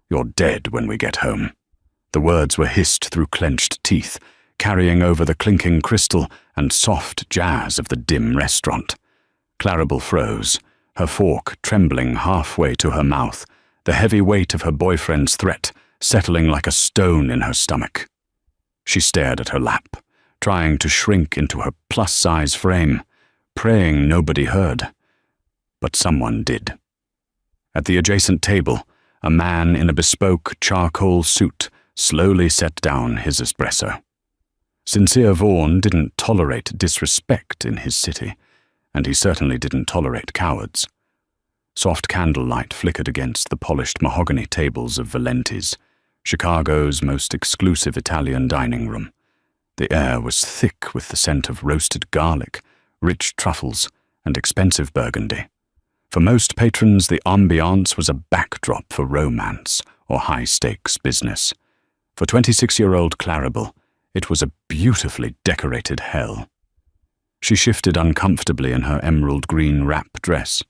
"You're dead when we get home." The words were hissed through clenched teeth, carrying over the clinking crystal and soft jazz of the dim restaurant. Claribel froze, her fork trembling halfway to her mouth, the heavy weight of her boyfriend's threat settling like a stone in her stomach. She stared at her lap, trying to shrink into her plus-size frame, praying nobody heard. But someone did. At the adjacent table, a man in a bespoke charcoal suit slowly set down his espresso. Sincere Vaughan didn't tolerate disrespect in his city, and he certainly didn't tolerate cowards. Soft candlelight flickered against the polished mahogany tables of Valenti's, Chicago's most exclusive Italian dining room. The air was thick with the scent of roasted garlic, rich truffles, and expensive burgundy. For most patrons, the ambiance was a backdrop for romance or high-stakes business. For 26-year-old Claribel, it was a beautifully decorated hell. She shifted uncomfortably in her emerald green wrap dress.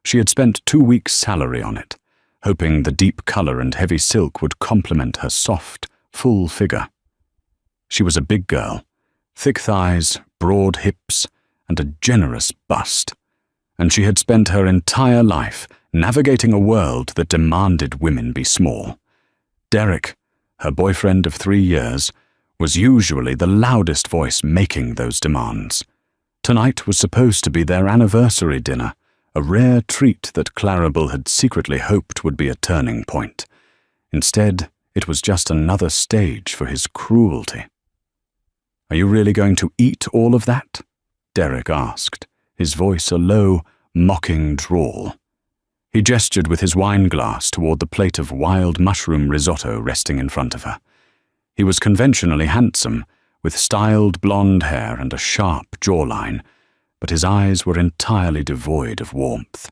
She had spent 2 weeks' salary on it, hoping the deep color and heavy silk would complement her soft, full figure. She was a big girl, thick thighs, broad hips, and a generous bust, and she had spent her entire life navigating a world that demanded women be small. Derek, her boyfriend of 3 years, was usually the loudest voice making those demands. Tonight was supposed to be their anniversary dinner, a rare treat that Claribel had secretly hoped would be a turning point. Instead, it was just another stage for his cruelty. "Are you really going to eat all of that?" Derek asked, his voice a low, mocking drawl. He gestured with his wineglass toward the plate of wild mushroom risotto resting in front of her. He was conventionally handsome, with styled blonde hair and a sharp jawline, but his eyes were entirely devoid of warmth.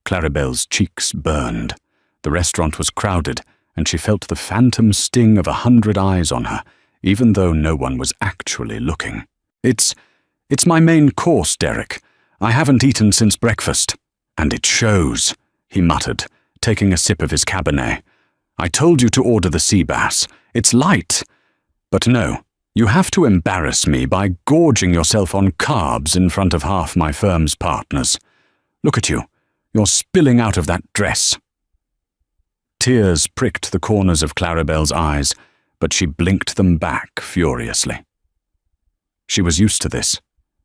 Claribel's cheeks burned. The restaurant was crowded, and she felt the phantom sting of 100 eyes on her, even though no one was actually looking. It's my main course, Derek. I haven't eaten since breakfast." "And it shows," he muttered, taking a sip of his Cabernet. "I told you to order the sea bass. It's light. But no, you have to embarrass me by gorging yourself on carbs in front of half my firm's partners. Look at you. You're spilling out of that dress." Tears pricked the corners of Claribel's eyes, but she blinked them back furiously. She was used to this,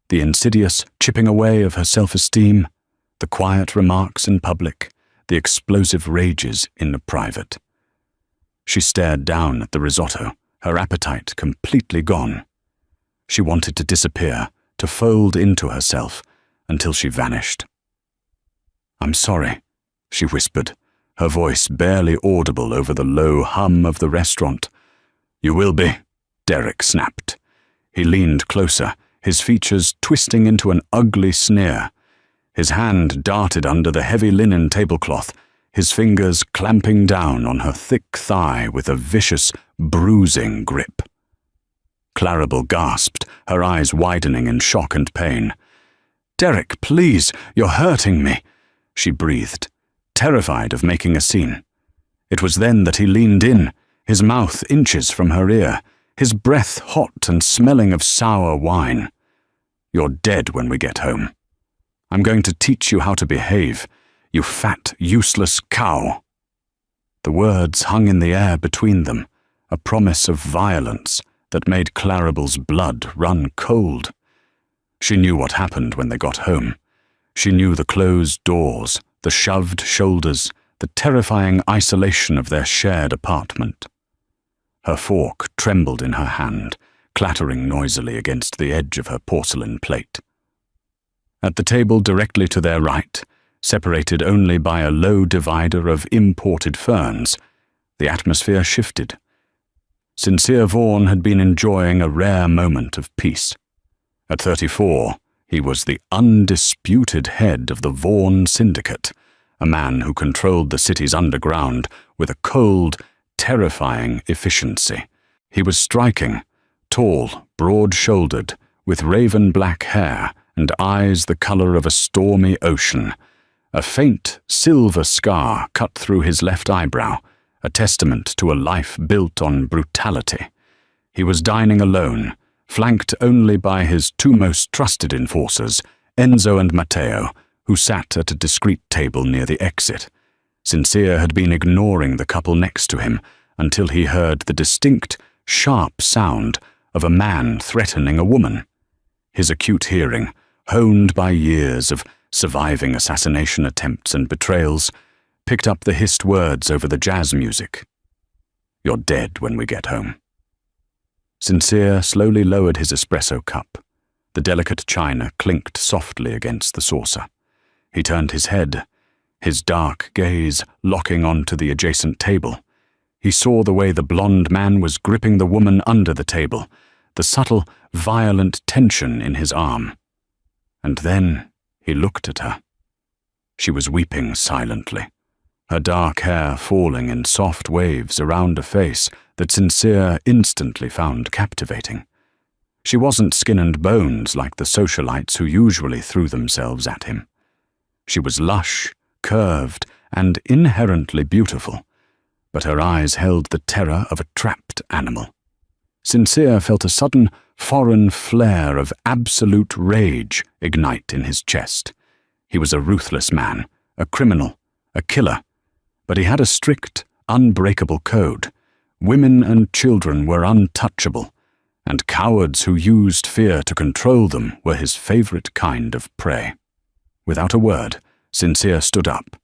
the insidious chipping away of her self-esteem, the quiet remarks in public, the explosive rages in the private. She stared down at the risotto, her appetite completely gone. She wanted to disappear, to fold into herself, until she vanished. "I'm sorry," she whispered, her voice barely audible over the low hum of the restaurant. "You will be," Derek snapped. He leaned closer, his features twisting into an ugly sneer. His hand darted under the heavy linen tablecloth, his fingers clamping down on her thick thigh with a vicious, bruising grip. Claribel gasped, her eyes widening in shock and pain. "Derek, please, you're hurting me," she breathed, terrified of making a scene. It was then that he leaned in, his mouth inches from her ear, his breath hot and smelling of sour wine. "You're dead when we get home. I'm going to teach you how to behave, you fat, useless cow." The words hung in the air between them, a promise of violence that made Claribel's blood run cold. She knew what happened when they got home. She knew the closed doors, the shoved shoulders, the terrifying isolation of their shared apartment. Her fork trembled in her hand, clattering noisily against the edge of her porcelain plate. At the table directly to their right, separated only by a low divider of imported ferns, the atmosphere shifted. Sincere Vaughan had been enjoying a rare moment of peace. At 34, he was the undisputed head of the Vaughan Syndicate, a man who controlled the city's underground with a cold, terrifying efficiency. He was striking, tall, broad-shouldered, with raven-black hair and eyes the color of a stormy ocean. A faint, silver scar cut through his left eyebrow, a testament to a life built on brutality. He was dining alone, flanked only by his two most trusted enforcers, Enzo and Matteo, who sat at a discreet table near the exit. Sincere had been ignoring the couple next to him until he heard the distinct, sharp sound of a man threatening a woman. His acute hearing, honed by years of surviving assassination attempts and betrayals, picked up the hissed words over the jazz music. "You're dead when we get home." Sincere slowly lowered his espresso cup. The delicate china clinked softly against the saucer. He turned his head, his dark gaze locking onto the adjacent table. He saw the way the blonde man was gripping the woman under the table, the subtle, violent tension in his arm. And then he looked at her. She was weeping silently, her dark hair falling in soft waves around a face that Sincere instantly found captivating. She wasn't skin and bones like the socialites who usually threw themselves at him. She was lush, curved, and inherently beautiful, but her eyes held the terror of a trapped animal. Sincere felt a sudden, foreign flare of absolute rage ignite in his chest. He was a ruthless man, a criminal, a killer, but he had a strict, unbreakable code. Women and children were untouchable, and cowards who used fear to control them were his favorite kind of prey. Without a word, Sincere stood up.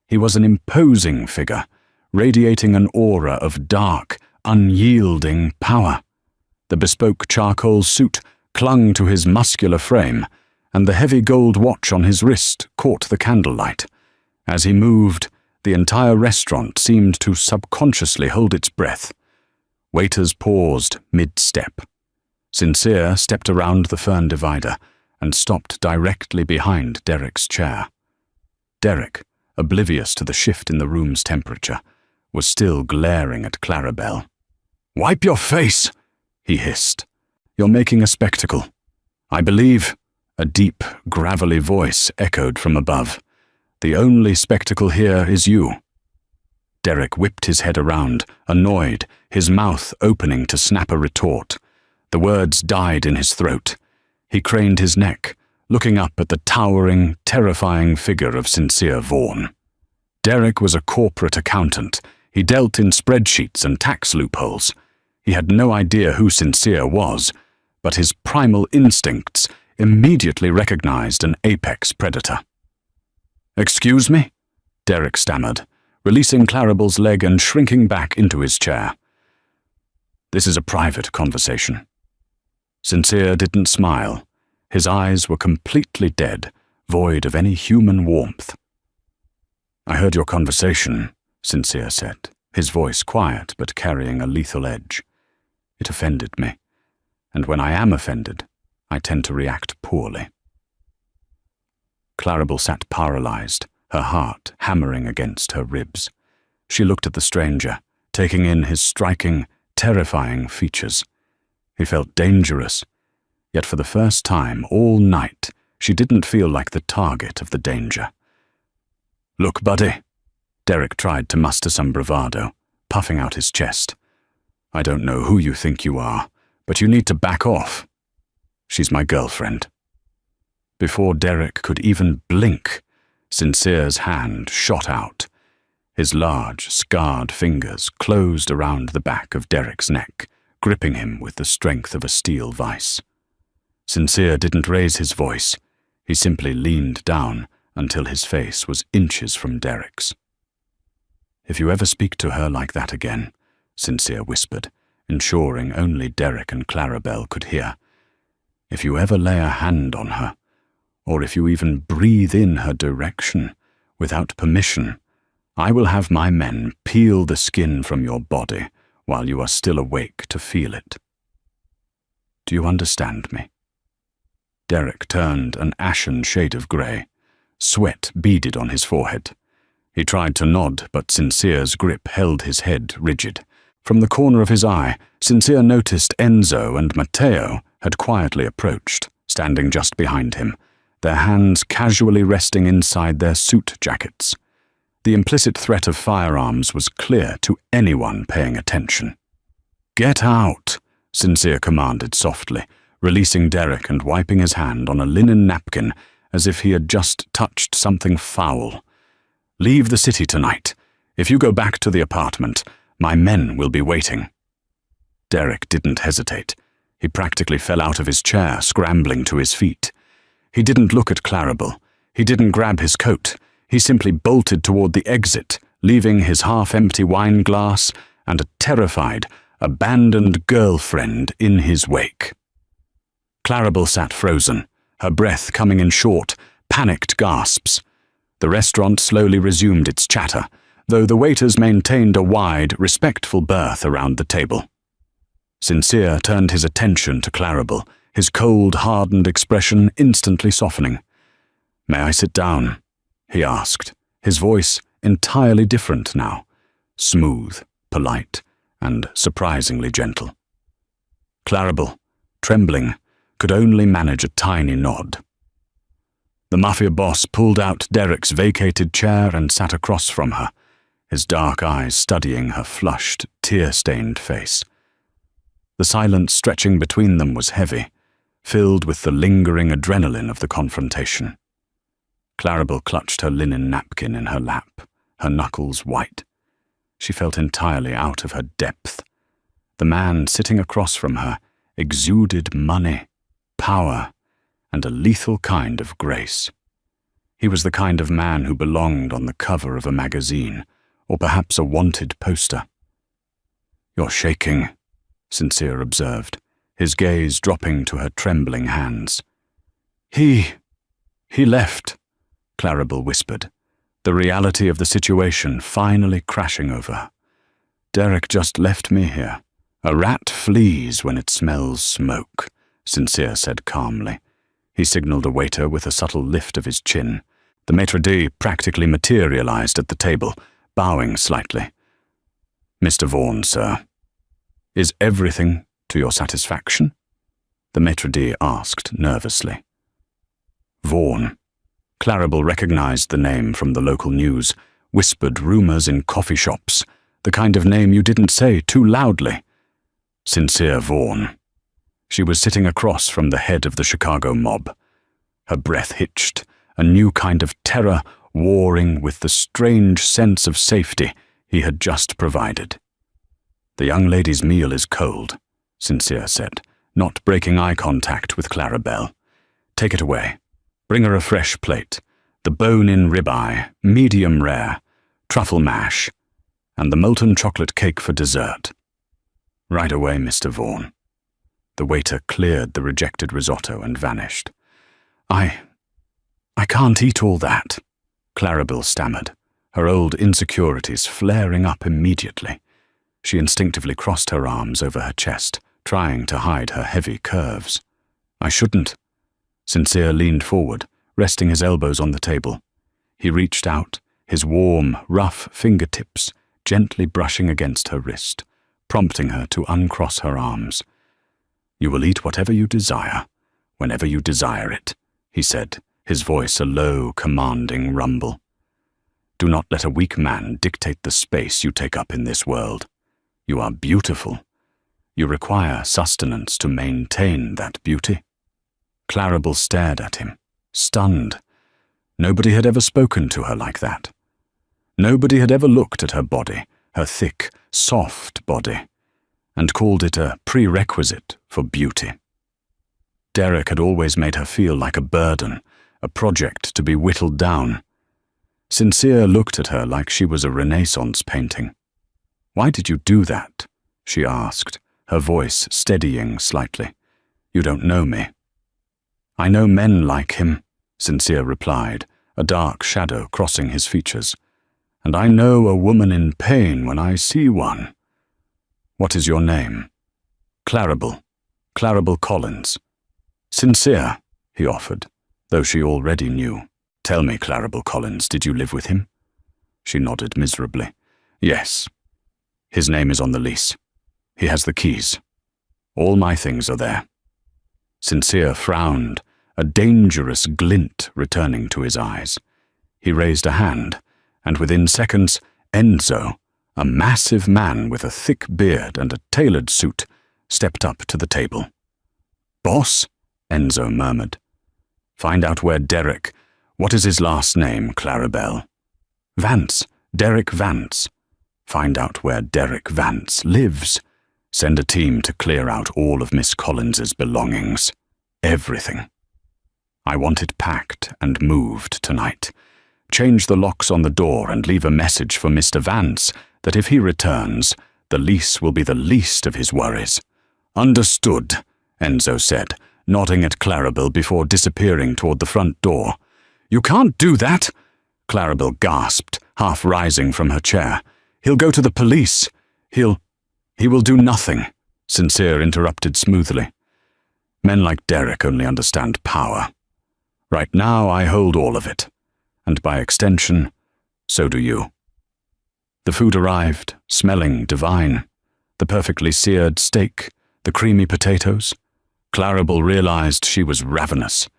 He was an imposing figure, radiating an aura of dark, unyielding power. The bespoke charcoal suit clung to his muscular frame, and the heavy gold watch on his wrist caught the candlelight. As he moved, the entire restaurant seemed to subconsciously hold its breath. Waiters paused mid-step. Sincere stepped around the fern divider and stopped directly behind Derek's chair. Derek, oblivious to the shift in the room's temperature, was still glaring at Clarabelle. "Wipe your face!" he hissed. "You're making a spectacle." "I believe," a deep, gravelly voice echoed from above. "The only spectacle here is you." Derek whipped his head around, annoyed, his mouth opening to snap a retort. The words died in his throat. He craned his neck, looking up at the towering, terrifying figure of Sincere Vaughan. Derek was a corporate accountant. He dealt in spreadsheets and tax loopholes. He had no idea who Sincere was, but his primal instincts immediately recognized an apex predator. "Excuse me?" Derek stammered, releasing Clarabelle's leg and shrinking back into his chair. "This is a private conversation." Sincere didn't smile. His eyes were completely dead, void of any human warmth. "I heard your conversation," Sincere said, his voice quiet but carrying a lethal edge. "It offended me, and when I am offended, I tend to react poorly." Clarabelle sat paralyzed, her heart hammering against her ribs. She looked at the stranger, taking in his striking, terrifying features. He felt dangerous, yet for the first time all night she didn't feel like the target of the danger. "Look, buddy," Derek tried to muster some bravado, puffing out his chest. "I don't know who you think you are, but you need to back off. She's my girlfriend." Before Derek could even blink, Sincere's hand shot out. His large, scarred fingers closed around the back of Derek's neck, gripping him with the strength of a steel vice. Sincere didn't raise his voice. He simply leaned down until his face was inches from Derek's. "If you ever speak to her like that again," Sincere whispered, ensuring only Derek and Clarabelle could hear, "if you ever lay a hand on her, or if you even breathe in her direction without permission, I will have my men peel the skin from your body while you are still awake to feel it. Do you understand me?" Derek turned an ashen shade of grey. Sweat beaded on his forehead. He tried to nod, but Sincere's grip held his head rigid. From the corner of his eye, Sincere noticed Enzo and Matteo had quietly approached, standing just behind him, their hands casually resting inside their suit jackets. The implicit threat of firearms was clear to anyone paying attention. "Get out," Sincere commanded softly, releasing Derek and wiping his hand on a linen napkin as if he had just touched something foul. "Leave the city tonight. If you go back to the apartment, my men will be waiting." Derek didn't hesitate. He practically fell out of his chair, scrambling to his feet. He didn't look at Clarabel. He didn't grab his coat. He simply bolted toward the exit, leaving his half-empty wine glass and a terrified, abandoned girlfriend in his wake. Clarabel sat frozen, her breath coming in short, panicked gasps. The restaurant slowly resumed its chatter, though the waiters maintained a wide, respectful berth around the table. Sincere turned his attention to Clarabel, his cold, hardened expression instantly softening. "May I sit down?" he asked, his voice entirely different now, smooth, polite, and surprisingly gentle. Clarabel, trembling, could only manage a tiny nod. The Mafia boss pulled out Derek's vacated chair and sat across from her, his dark eyes studying her flushed, tear-stained face. The silence stretching between them was heavy, filled with the lingering adrenaline of the confrontation. Clarabel clutched her linen napkin in her lap, her knuckles white. She felt entirely out of her depth. The man sitting across from her exuded money, power, and a lethal kind of grace. He was the kind of man who belonged on the cover of a magazine, or perhaps a wanted poster. "You're shaking," Sincere observed, his gaze dropping to her trembling hands. He left," Clarabel whispered, the reality of the situation finally crashing over her. "Derek just left me here. A rat flees when it smells smoke," Sincere said calmly. He signaled a waiter with a subtle lift of his chin. The maitre d' practically materialized at the table, bowing slightly. "Mr. Vaughan, sir. Is everything to your satisfaction?" the maitre d' asked nervously. Vaughan. Clarabel recognized the name from the local news, whispered rumors in coffee shops, the kind of name you didn't say too loudly. Sincere Vaughan. She was sitting across from the head of the Chicago mob. Her breath hitched, a new kind of terror warring with the strange sense of safety he had just provided. "The young lady's meal is cold," Sincere said, not breaking eye contact with Clarabel. "Take it away. Bring her a fresh plate, the bone-in ribeye, medium rare, truffle mash, and the molten chocolate cake for dessert." "Right away, Mr. Vaughan." The waiter cleared the rejected risotto and vanished. I can't eat all that," Clarabel stammered, her old insecurities flaring up immediately. She instinctively crossed her arms over her chest, trying to hide her heavy curves. "I shouldn't." Sincere leaned forward, resting his elbows on the table. He reached out, his warm, rough fingertips gently brushing against her wrist, prompting her to uncross her arms. "You will eat whatever you desire, whenever you desire it," he said, his voice a low, commanding rumble. "Do not let a weak man dictate the space you take up in this world. You are beautiful. You require sustenance to maintain that beauty." Clarabel stared at him, stunned. Nobody had ever spoken to her like that. Nobody had ever looked at her body, her thick, soft body, and called it a prerequisite for beauty. Derek had always made her feel like a burden, a project to be whittled down. Sincere looked at her like she was a Renaissance painting. "Why did you do that?" she asked, her voice steadying slightly. "You don't know me." "I know men like him," Sincere replied, a dark shadow crossing his features. "And I know a woman in pain when I see one." "What is your name?" "Clarabel. Clarabel Collins." "Sincere," he offered, though she already knew. "Tell me, Clarabel Collins, did you live with him?" She nodded miserably. "Yes. His name is on the lease. He has the keys. All my things are there." Sincere frowned, a dangerous glint returning to his eyes. He raised a hand, and within seconds, Enzo, a massive man with a thick beard and a tailored suit, stepped up to the table. "Boss?" Enzo murmured. "Find out where Derek— What is his last name, Clarabelle?" "Vance. Derek Vance." "Find out where Derek Vance lives. Send a team to clear out all of Miss Collins's belongings. Everything. I want it packed and moved tonight. Change the locks on the door and leave a message for Mr. Vance that if he returns, the lease will be the least of his worries." "Understood," Enzo said, nodding at Clarabelle before disappearing toward the front door. "You can't do that!" Clarabelle gasped, half rising from her chair. "He'll go to the police. He will do nothing," Sincere interrupted smoothly. "Men like Derek only understand power. Right now I hold all of it, and by extension, so do you." The food arrived, smelling divine. The perfectly seared steak, the creamy potatoes. Clarabelle realized she was ravenous.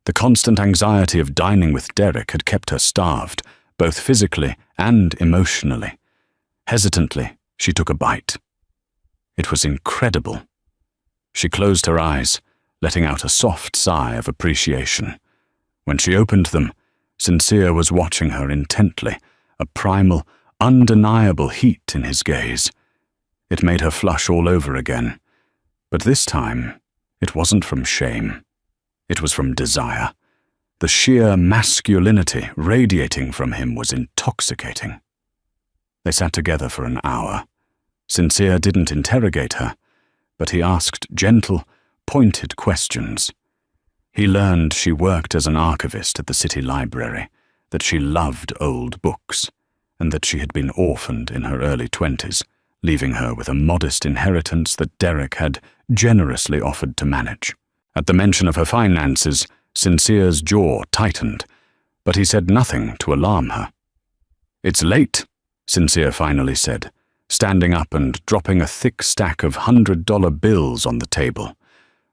The constant anxiety of dining with Derek had kept her starved, both physically and emotionally. Hesitantly, she took a bite. It was incredible. She closed her eyes, letting out a soft sigh of appreciation. When she opened them, Sincere was watching her intently, a primal, undeniable heat in his gaze. It made her flush all over again. But this time, it wasn't from shame. It was from desire. The sheer masculinity radiating from him was intoxicating. They sat together for an hour. Sincere didn't interrogate her, but he asked gentle, pointed questions. He learned she worked as an archivist at the city library, that she loved old books, and that she had been orphaned in her early 20s, leaving her with a modest inheritance that Derek had generously offered to manage. At the mention of her finances, Sincere's jaw tightened, but he said nothing to alarm her. "It's late," Sincere finally said, standing up and dropping a thick stack of $100 bills on the table,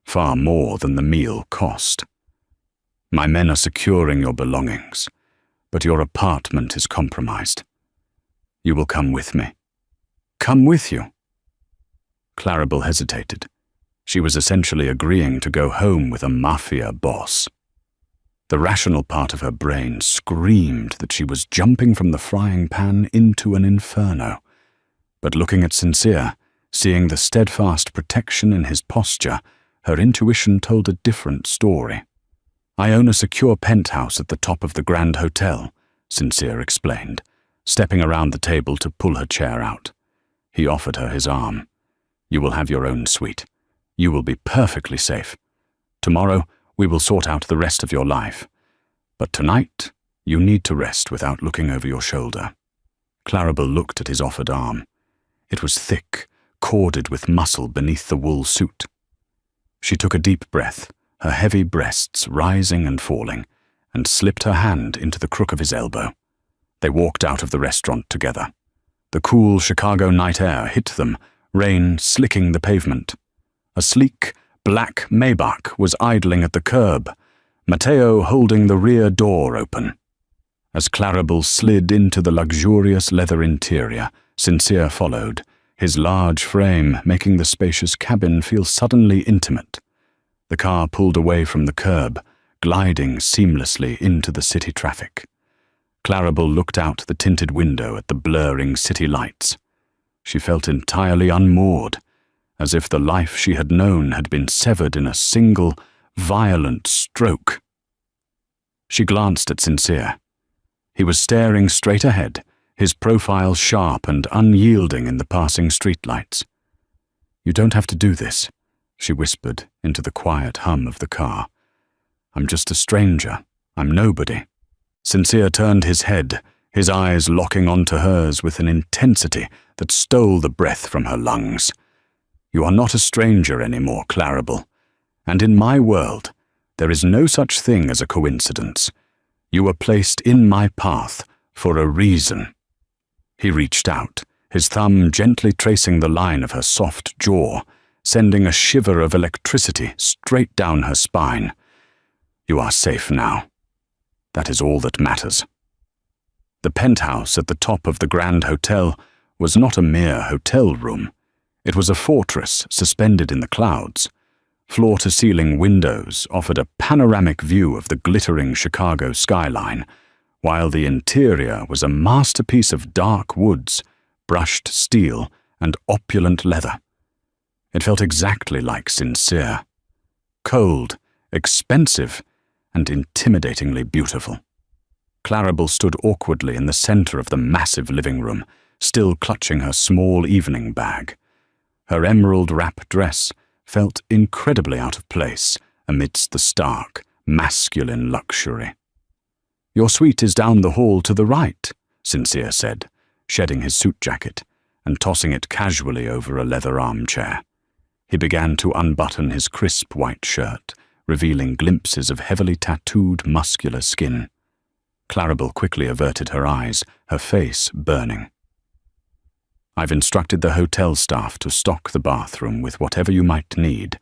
far more than the meal cost. "My men are securing your belongings, but your apartment is compromised. You will come with me." "Come with you?" Clarabelle hesitated. She was essentially agreeing to go home with a Mafia boss. The rational part of her brain screamed that she was jumping from the frying pan into an inferno. But looking at Sincere, seeing the steadfast protection in his posture, her intuition told a different story. "I own a secure penthouse at the top of the Grand Hotel," Sincere explained, stepping around the table to pull her chair out. He offered her his arm. "You will have your own suite. You will be perfectly safe. Tomorrow, we will sort out the rest of your life. But tonight, you need to rest without looking over your shoulder." Clarabelle looked at his offered arm. It was thick, corded with muscle beneath the wool suit. She took a deep breath, her heavy breasts rising and falling, and slipped her hand into the crook of his elbow. They walked out of the restaurant together. The cool Chicago night air hit them, rain slicking the pavement. A sleek, black Maybach was idling at the curb, Matteo holding the rear door open. As Clarabelle slid into the luxurious leather interior, Sincere followed, his large frame making the spacious cabin feel suddenly intimate. The car pulled away from the curb, gliding seamlessly into the city traffic. Clarabelle looked out the tinted window at the blurring city lights. She felt entirely unmoored, as if the life she had known had been severed in a single, violent stroke. She glanced at Sincere. He was staring straight ahead, his profile sharp and unyielding in the passing streetlights. "You don't have to do this," she whispered into the quiet hum of the car. "I'm just a stranger. I'm nobody." Sincere turned his head, his eyes locking onto hers with an intensity that stole the breath from her lungs. "You are not a stranger anymore, Clarabelle, and in my world, there is no such thing as a coincidence. You were placed in my path for a reason." He reached out, his thumb gently tracing the line of her soft jaw, sending a shiver of electricity straight down her spine. "You are safe now. That is all that matters." The penthouse at the top of the Grand Hotel was not a mere hotel room. It was a fortress suspended in the clouds. Floor-to-ceiling windows offered a panoramic view of the glittering Chicago skyline, while the interior was a masterpiece of dark woods, brushed steel, and opulent leather. It felt exactly like Sincere. Cold, expensive, and intimidatingly beautiful. Claribel stood awkwardly in the center of the massive living room, still clutching her small evening bag. Her emerald wrap dress felt incredibly out of place amidst the stark, masculine luxury. "Your suite is down the hall to the right," Sincere said, shedding his suit jacket and tossing it casually over a leather armchair. He began to unbutton his crisp white shirt, revealing glimpses of heavily tattooed, muscular skin. Claribel quickly averted her eyes, her face burning. "I've instructed the hotel staff to stock the bathroom with whatever you might need,"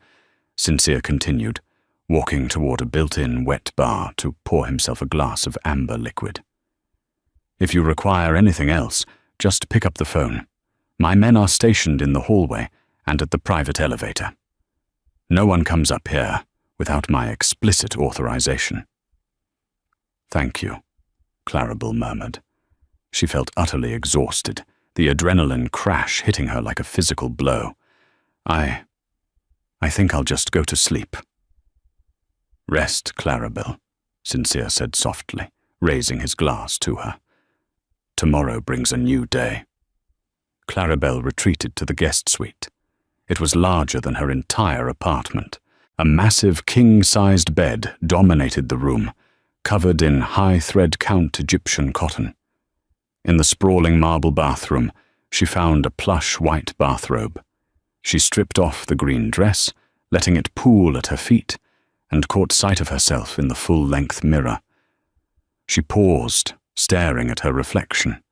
Sincere continued, walking toward a built-in wet bar to pour himself a glass of amber liquid. "If you require anything else, just pick up the phone. My men are stationed in the hallway and at the private elevator. No one comes up here without my explicit authorization." "Thank you," Claribel murmured. She felt utterly exhausted, the adrenaline crash hitting her like a physical blow. I think I'll just go to sleep." "Rest, Claribel," Sincere said softly, raising his glass to her. "Tomorrow brings a new day." Claribel retreated to the guest suite. It was larger than her entire apartment. A massive king-sized bed dominated the room, covered in high-thread count Egyptian cotton. In the sprawling marble bathroom, she found a plush white bathrobe. She stripped off the green dress, letting it pool at her feet, and caught sight of herself in the full-length mirror. She paused, staring at her reflection.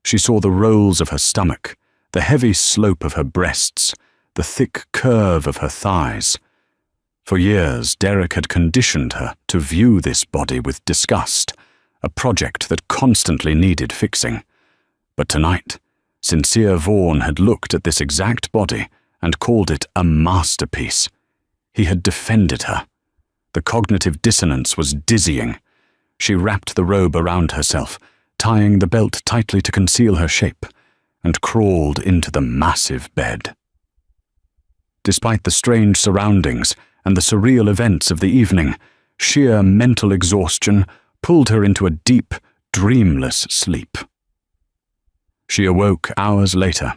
She saw the rolls of her stomach, the heavy slope of her breasts, the thick curve of her thighs. For years, Derek had conditioned her to view this body with disgust, a project that constantly needed fixing. But tonight, Sincere Vaughan had looked at this exact body and called it a masterpiece. He had defended her. The cognitive dissonance was dizzying. She wrapped the robe around herself, tying the belt tightly to conceal her shape, and crawled into the massive bed. Despite the strange surroundings and the surreal events of the evening, sheer mental exhaustion pulled her into a deep, dreamless sleep. She awoke hours later.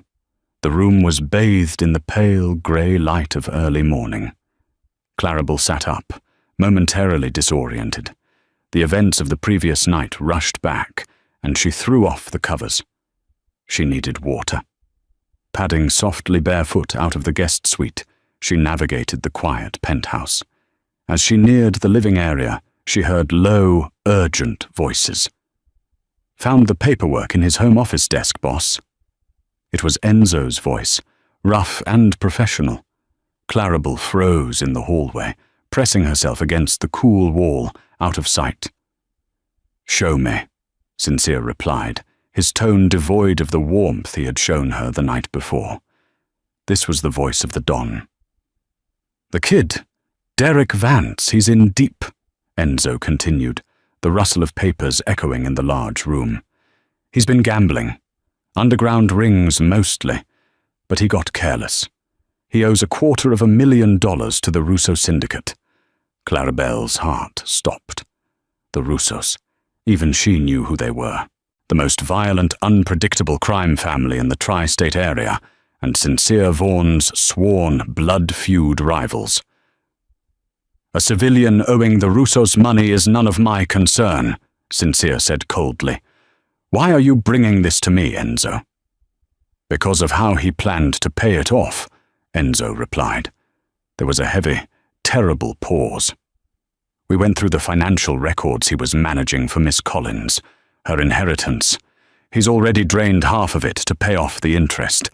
The room was bathed in the pale grey light of early morning. Claribel sat up, momentarily disoriented. The events of the previous night rushed back, and she threw off the covers. She needed water. Padding softly barefoot out of the guest suite, she navigated the quiet penthouse. As she neared the living area, she heard low, urgent voices. "Found the paperwork in his home office desk, boss." It was Enzo's voice, rough and professional. Claribel froze in the hallway, pressing herself against the cool wall, out of sight. "Show me," Sincere replied, his tone devoid of the warmth he had shown her the night before. This was the voice of the Don. "The kid, Derek Vance, he's in deep," Enzo continued, the rustle of papers echoing in the large room. "He's been gambling. Underground rings mostly, but he got careless. He owes $250,000 to the Russo syndicate." Claribel's heart stopped. The Russos. Even she knew who they were. The most violent, unpredictable crime family in the tri-state area, and Sincere Vaughan's sworn, blood-feud rivals. "A civilian owing the Russos money is none of my concern," Sincere said coldly. "Why are you bringing this to me, Enzo?" "Because of how he planned to pay it off," Enzo replied. There was a heavy, terrible pause. "We went through the financial records he was managing for Miss Collins, her inheritance. He's already drained half of it to pay off the interest,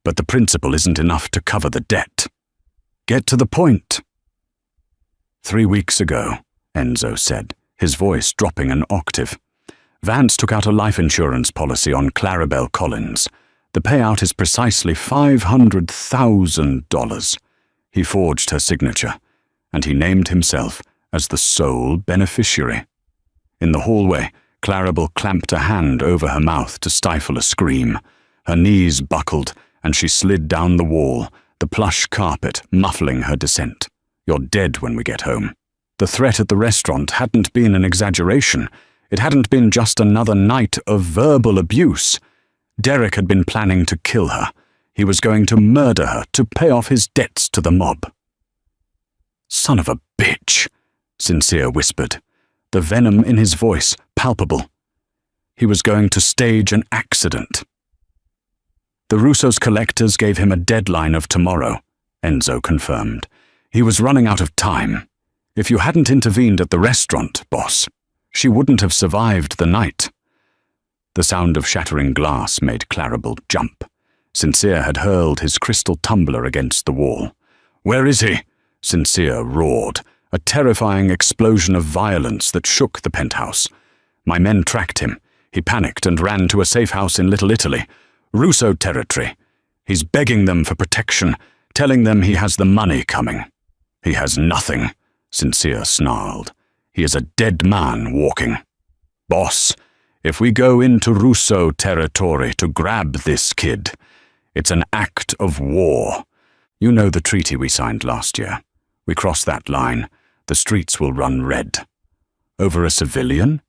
but the principal isn't enough to cover the debt. Get to the point." 3 weeks ago, Enzo said, his voice dropping an octave, Vance took out a life insurance policy on Clarabelle Collins. The payout is precisely $500,000. He forged her signature, and he named himself as the sole beneficiary. In the hallway, Clarabelle clamped a hand over her mouth to stifle a scream. Her knees buckled, and she slid down the wall, the plush carpet muffling her descent. "You're dead when we get home." The threat at the restaurant hadn't been an exaggeration. It hadn't been just another night of verbal abuse. Derek had been planning to kill her. He was going to murder her to pay off his debts to the mob. "Son of a bitch," Sincere whispered, the venom in his voice palpable. He was going to stage an accident. The Russo's collectors gave him a deadline of tomorrow, Enzo confirmed. He was running out of time. If you hadn't intervened at the restaurant, boss, she wouldn't have survived the night. The sound of shattering glass made Clarabelle jump. Sincere had hurled his crystal tumbler against the wall. "Where is he?" Sincere roared, a terrifying explosion of violence that shook the penthouse. My men tracked him. He panicked and ran to a safe house in Little Italy. Russo territory. He's begging them for protection, telling them he has the money coming. "He has nothing," Sincere snarled. "He is a dead man walking. Boss, if we go into Russo territory to grab this kid, it's an act of war. You know the treaty we signed last year. We cross that line, the streets will run red." "Over a civilian?"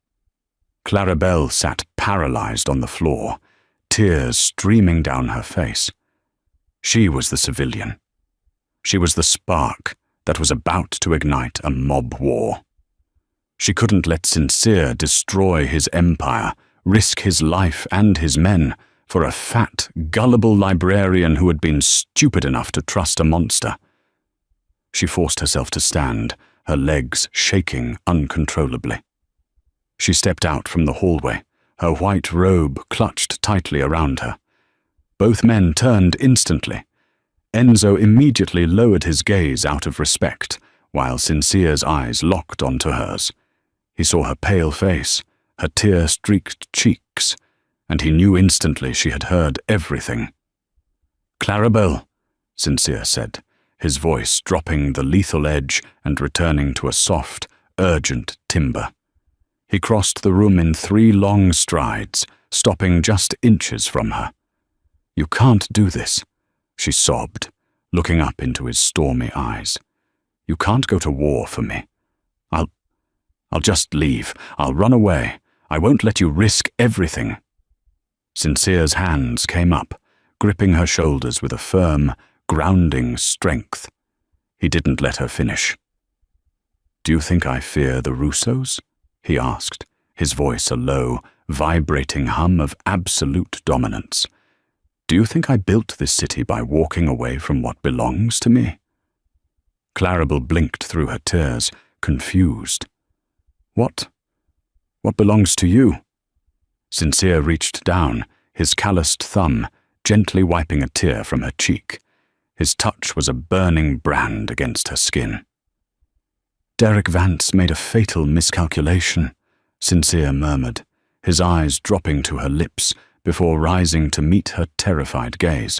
Clarabelle sat paralyzed on the floor, tears streaming down her face. She was the civilian. She was the spark that was about to ignite a mob war. She couldn't let Sincere destroy his empire, risk his life and his men for a fat, gullible librarian who had been stupid enough to trust a monster. She forced herself to stand, her legs shaking uncontrollably. She stepped out from the hallway, her white robe clutched tightly around her. Both men turned instantly. Enzo immediately lowered his gaze out of respect, while Sincere's eyes locked onto hers. He saw her pale face, her tear-streaked cheeks, and he knew instantly she had heard everything. "Clarabelle," Sincere said, his voice dropping the lethal edge and returning to a soft, urgent timbre. He crossed the room in 3 long strides, stopping just inches from her. "You can't do this," she sobbed, looking up into his stormy eyes. "You can't go to war for me. I'll just leave. I'll run away. I won't let you risk everything." Sincere's hands came up, gripping her shoulders with a firm, grounding strength. He didn't let her finish. "Do you think I fear the Russos?" he asked, his voice a low, vibrating hum of absolute dominance. "Do you think I built this city by walking away from what belongs to me?" Clarabelle blinked through her tears, confused. What belongs to you?" Sincere reached down, his calloused thumb gently wiping a tear from her cheek. His touch was a burning brand against her skin. "Derek Vance made a fatal miscalculation," Sincere murmured, his eyes dropping to her lips before rising to meet her terrified gaze.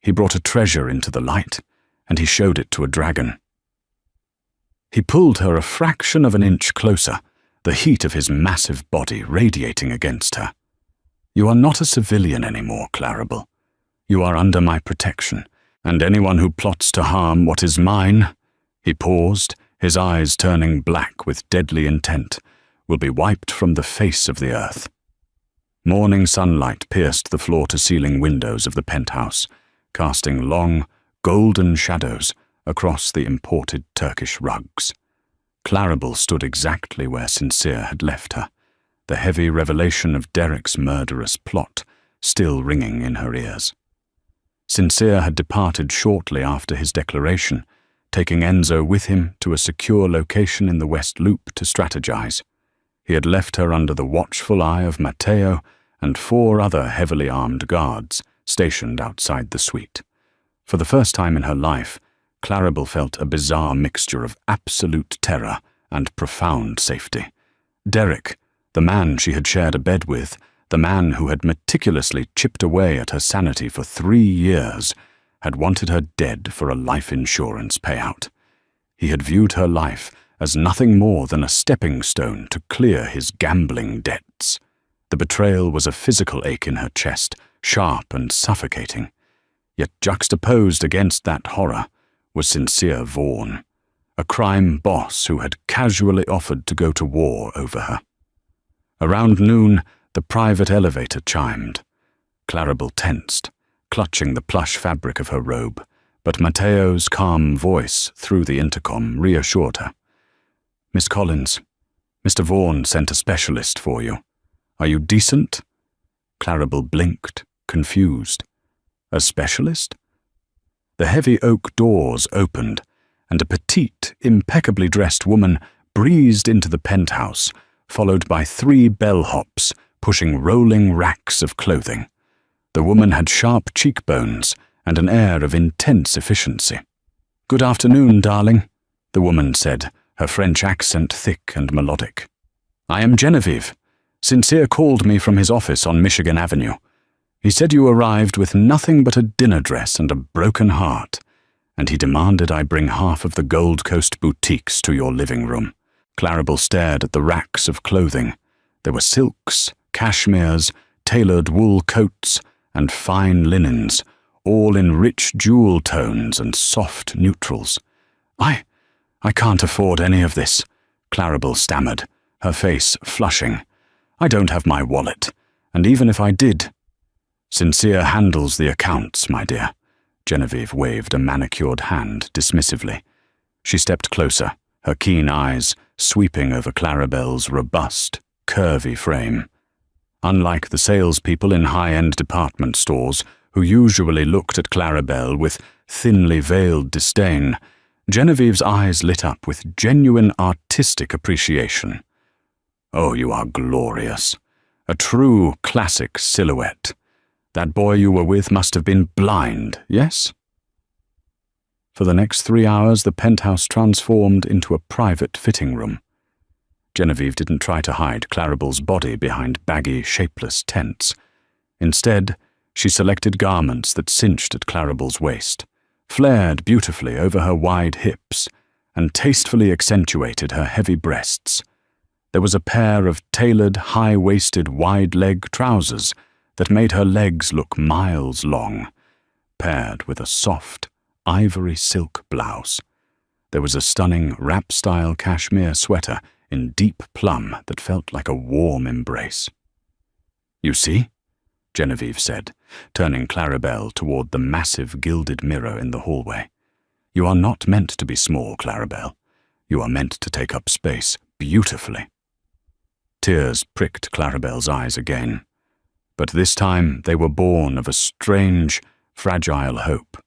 "He brought a treasure into the light, and he showed it to a dragon." He pulled her a fraction of an inch closer, the heat of his massive body radiating against her. "You are not a civilian anymore, Clarabelle. You are under my protection, and anyone who plots to harm what is mine," he paused, his eyes turning black with deadly intent, "will be wiped from the face of the earth." Morning sunlight pierced the floor-to-ceiling windows of the penthouse, casting long, golden shadows across the imported Turkish rugs. Clarabelle stood exactly where Sincere had left her, the heavy revelation of Derek's murderous plot still ringing in her ears. Sincere had departed shortly after his declaration, taking Enzo with him to a secure location in the West Loop to strategize. He had left her under the watchful eye of Matteo and 4 other heavily armed guards stationed outside the suite. For the first time in her life, Clarabelle felt a bizarre mixture of absolute terror and profound safety. Derek, The man she had shared a bed with, the man who had meticulously chipped away at her sanity for 3 years, had wanted her dead for a life insurance payout. He had viewed her life as nothing more than a stepping stone to clear his gambling debts. The betrayal was a physical ache in her chest, sharp and suffocating. Yet juxtaposed against that horror was Sincere Vaughan, a crime boss who had casually offered to go to war over her. Around noon, the private elevator chimed. Claribel tensed, clutching the plush fabric of her robe, but Mateo's calm voice through the intercom reassured her. "Miss Collins, Mr. Vaughan sent a specialist for you. Are you decent?" Claribel blinked, confused. A specialist? The heavy oak doors opened, and a petite, impeccably dressed woman breezed into the penthouse, followed by 3 bellhops pushing rolling racks of clothing. The woman had sharp cheekbones and an air of intense efficiency. "Good afternoon, darling," the woman said, her French accent thick and melodic. "I am Genevieve. Sincere called me from his office on Michigan Avenue. He said you arrived with nothing but a dinner dress and a broken heart, and he demanded I bring half of the Gold Coast boutiques to your living room." Claribel stared at the racks of clothing. There were silks, cashmeres, tailored wool coats, and fine linens, all in rich jewel tones and soft neutrals. I can't afford any of this," Claribel stammered, her face flushing. "I don't have my wallet, and even if I did—" "Sincere handles the accounts, my dear." Genevieve waved a manicured hand dismissively. She stepped closer, her keen eyes sweeping over Claribel's robust, curvy frame. Unlike the salespeople in high-end department stores, who usually looked at Claribel with thinly veiled disdain, Genevieve's eyes lit up with genuine artistic appreciation. "Oh, you are glorious. A true classic silhouette. That boy you were with must have been blind, yes?" For the next 3 hours, the penthouse transformed into a private fitting room. Genevieve didn't try to hide Claribel's body behind baggy, shapeless tents. Instead, she selected garments that cinched at Claribel's waist, flared beautifully over her wide hips, and tastefully accentuated her heavy breasts. There was a pair of tailored, high-waisted, wide-leg trousers that made her legs look miles long, paired with a soft, ivory silk blouse. There was a stunning wrap-style cashmere sweater in deep plum that felt like a warm embrace. "You see?" Genevieve said, turning Claribel toward the massive gilded mirror in the hallway. "You are not meant to be small, Claribel. You are meant to take up space beautifully." Tears pricked Claribel's eyes again, but this time they were born of a strange, fragile hope.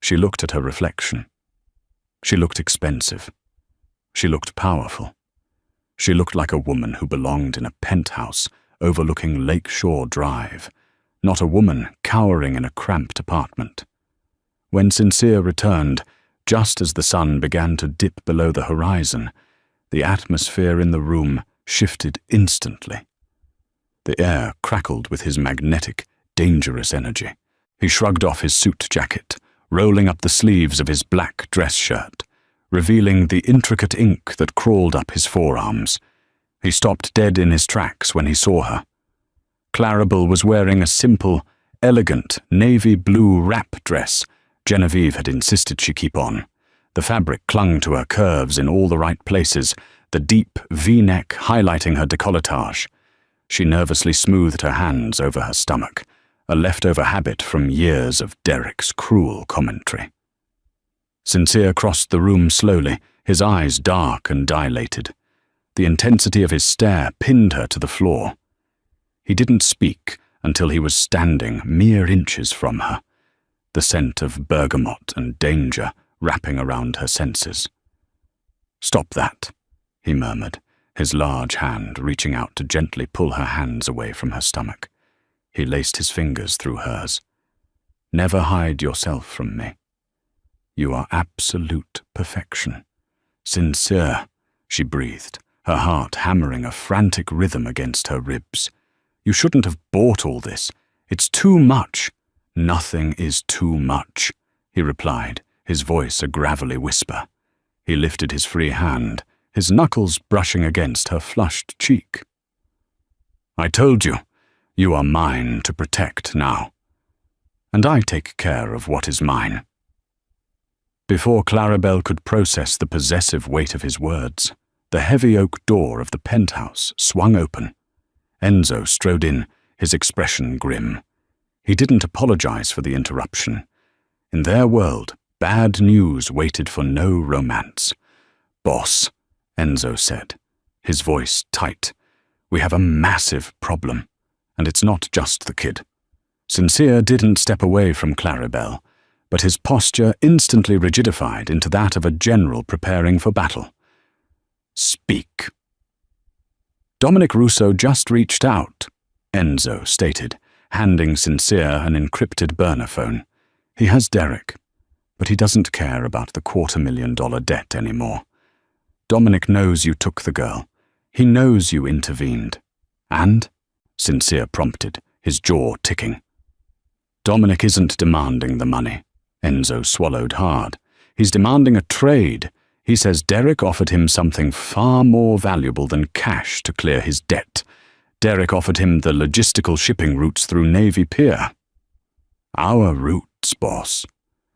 She looked at her reflection. She looked expensive. She looked powerful. She looked like a woman who belonged in a penthouse overlooking Lakeshore Drive, not a woman cowering in a cramped apartment. When Sincere returned, just as the sun began to dip below the horizon, the atmosphere in the room shifted instantly. The air crackled with his magnetic, dangerous energy. He shrugged off his suit jacket, rolling up the sleeves of his black dress shirt, revealing the intricate ink that crawled up his forearms. He stopped dead in his tracks when he saw her. Claribel was wearing a simple, elegant, navy blue wrap dress Genevieve had insisted she keep on. The fabric clung to her curves in all the right places, the deep V-neck highlighting her décolletage. She nervously smoothed her hands over her stomach, a leftover habit from years of Derek's cruel commentary. Sincere crossed the room slowly, his eyes dark and dilated. The intensity of his stare pinned her to the floor. He didn't speak until he was standing mere inches from her, the scent of bergamot and danger wrapping around her senses. "Stop that," he murmured, his large hand reaching out to gently pull her hands away from her stomach. He laced his fingers through hers. "Never hide yourself from me. You are absolute perfection." "Sincere," she breathed, her heart hammering a frantic rhythm against her ribs. "You shouldn't have bought all this. It's too much." "Nothing is too much," he replied, his voice a gravelly whisper. He lifted his free hand, his knuckles brushing against her flushed cheek. "I told you, you are mine to protect now. And I take care of what is mine." Before Clarabelle could process the possessive weight of his words, the heavy oak door of the penthouse swung open. Enzo strode in, his expression grim. He didn't apologize for the interruption. In their world, bad news waited for no romance. "Boss," Enzo said, his voice tight, "we have a massive problem, and it's not just the kid." Sincere didn't step away from Clarabelle, but his posture instantly rigidified into that of a general preparing for battle. "Speak." "Dominic Russo just reached out," Enzo stated, handing Sincere an encrypted burner phone. "He has Derek, but he doesn't care about the $250,000 debt anymore. Dominic knows you took the girl. He knows you intervened." "And?" Sincere prompted, his jaw ticking. "Dominic isn't demanding the money." Enzo swallowed hard. "He's demanding a trade. He says Derek offered him something far more valuable than cash to clear his debt. Derek offered him the logistical shipping routes through Navy Pier." "Our routes, boss."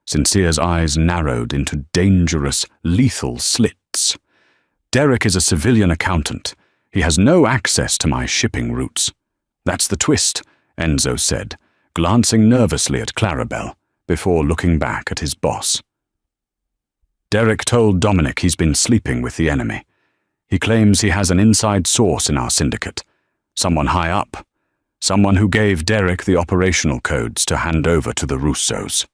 Sincere's eyes narrowed into dangerous, lethal slits. "Derek is a civilian accountant. He has no access to my shipping routes." "That's the twist," Enzo said, glancing nervously at Clarabelle before looking back at his boss. "Derek told Dominic he's been sleeping with the enemy. He claims he has an inside source in our syndicate, someone high up, someone who gave Derek the operational codes to hand over to the Russos."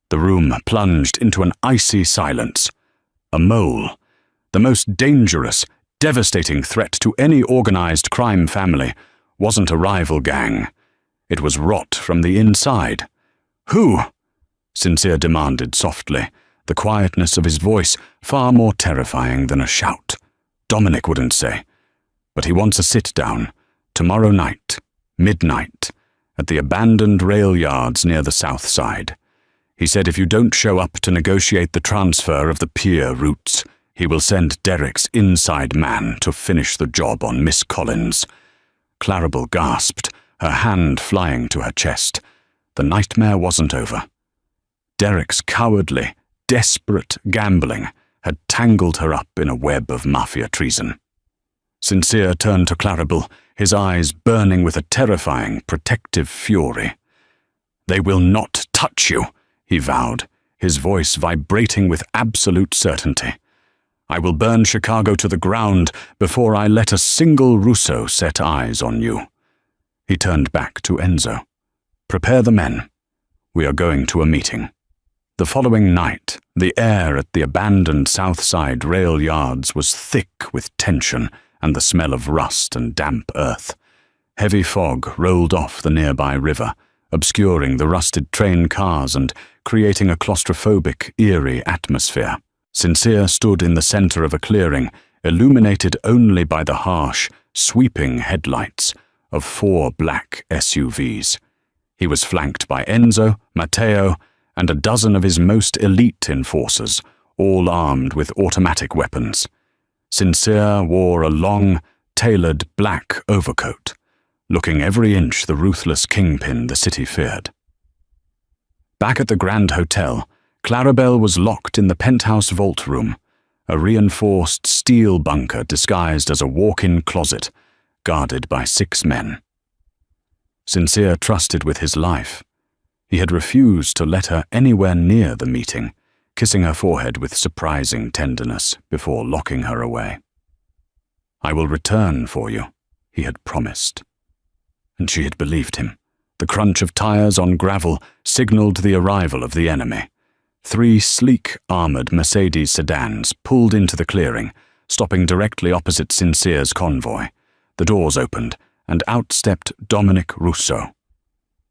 The room plunged into an icy silence. A mole, the most dangerous, devastating threat to any organized crime family, wasn't a rival gang. It was rot from the inside. "Who?" Sincere demanded softly, the quietness of his voice far more terrifying than a shout. "Dominic wouldn't say, but he wants a sit-down, tomorrow night, midnight, at the abandoned rail yards near the south side. He said if you don't show up to negotiate the transfer of the pier routes, he will send Derek's inside man to finish the job on Miss Collins." Clarabelle gasped, her hand flying to her chest. The nightmare wasn't over. Derek's cowardly, desperate gambling had tangled her up in a web of Mafia treason. Sincere turned to Clarabelle, his eyes burning with a terrifying, protective fury. "They will not touch you," he vowed, his voice vibrating with absolute certainty. "I will burn Chicago to the ground before I let a single Russo set eyes on you." He turned back to Enzo. "Prepare the men. We are going to a meeting." The following night, the air at the abandoned South Side rail yards was thick with tension and the smell of rust and damp earth. Heavy fog rolled off the nearby river, obscuring the rusted train cars and creating a claustrophobic, eerie atmosphere. Sincere stood in the center of a clearing, illuminated only by the harsh, sweeping headlights of 4 black SUVs. He was flanked by Enzo, Matteo, and a dozen of his most elite enforcers, all armed with automatic weapons. Sincere wore a long, tailored black overcoat, looking every inch the ruthless kingpin the city feared. Back at the Grand Hotel, Clarabelle was locked in the penthouse vault room, a reinforced steel bunker disguised as a walk-in closet, guarded by 6 men. Sincere trusted with his life. He had refused to let her anywhere near the meeting, kissing her forehead with surprising tenderness before locking her away. "I will return for you," he had promised. And she had believed him. The crunch of tires on gravel signaled the arrival of the enemy. 3 sleek, armored Mercedes sedans pulled into the clearing, stopping directly opposite Sincere's convoy. The doors opened, and out stepped Dominic Russo.